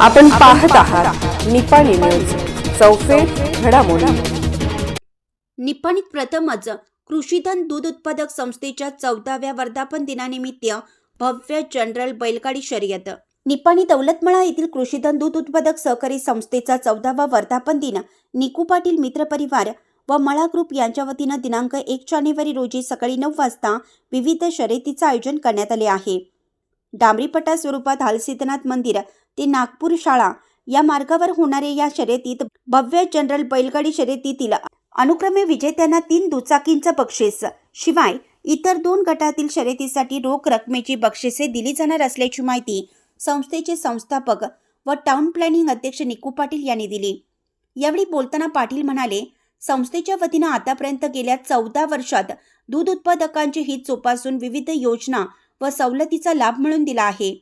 आपण पाहत आहात निपाणी न्यूज, चौफेर घडामोडी. निपाणीत प्रथमच कृषीधन दूध उत्पादक संस्थेच्या 14व्या वर्धापन दिनानिमित्त भव्य जनरल बैलगाडी शर्यत. निपाणी दौलतमळा येथील कृषीधन दूध उत्पादक सहकारी संस्थेचा 14वा वर्धापन दिन निकू पाटील मित्र परिवार व मळा ग्रुप यांच्या वतीनं दिनांक 1 जानेवारी रोजी सकाळी 9 वाजता विविध शर्यतीचं आयोजन करण्यात आले आहे. डांबरीपट्टा स्वरूपात हालसिद्धनाथ मंदिर ते नागपूर शाळा या मार्गावर होणाऱ्या या शर्यतीत भव्य जनरल बैलगाडी शर्यतीतील अनुक्रमे विजेत्यांना 3 दुचाकींचं बक्षीस शिवाय इतर 2 गटातील शर्यतीसाठी रोख रकमेची बक्षिसे दिली जाणार असल्याची माहिती संस्थेचे संस्थापक व टाउन प्लॅनिंग अध्यक्ष निकू पाटील यांनी दिली. यावेळी बोलताना पाटील म्हणाले, संस्थेच्या वतीनं आतापर्यंत गेल्या 14 वर्षात दूध उत्पादकांचे हित जोपासून विविध योजना व सवलतीचा लाभ मिळवून दिला आहे.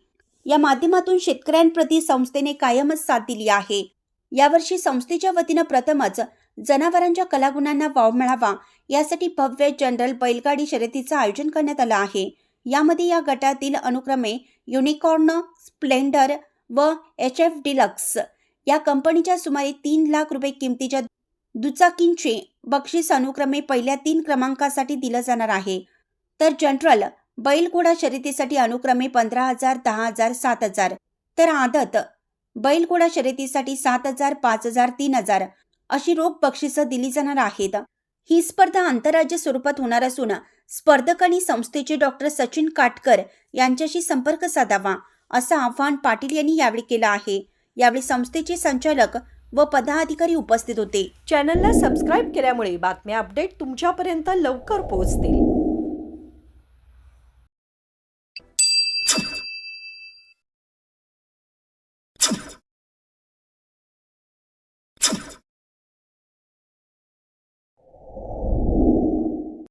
या माध्यमातून शेतकऱ्यांप्रती संस्थेने कायमच साथ दिली आहे. यावर्षी संस्थेच्या वतीनं प्रथमच जनावरांच्या कलागुणांना वाव मिळावा यासाठी भव्य जनरल बैलगाडी शर्यतीचं आयोजन करण्यात आलं आहे. यामध्ये या गटातील अनुक्रमे युनिकॉर्न, स्प्लेंडर व HF डिलक्स या कंपनीच्या सुमारे 3 लाख रुपये किमतीच्या दुचाकींचे बक्षीस अनुक्रमे पहिल्या 3 क्रमांकासाठी दिलं जाणार आहे. तर जनरल बैलघोडा शर्यतीसाठी अनुक्रमे 15,000, 10,000, 7,000 तर आदत बैलघोडा शर्यतीसाठी 7,000, 5,000, 3,000 अशी रोख बक्षिसं दिली जाणार आहेत. ही स्पर्धा आंतरराज्य स्वरूपात होणार असून स्पर्धकांनी संस्थेचे डॉक्टर सचिन काटकर यांच्याशी संपर्क साधावा असं आवाहन पाटील यांनी यावेळी केलं आहे. यावेळी संस्थेचे संचालक व पदाधिकारी उपस्थित होते. चॅनलला सबस्क्राईब केल्यामुळे बातम्या अपडेट तुमच्यापर्यंत लवकर पोहोचतील.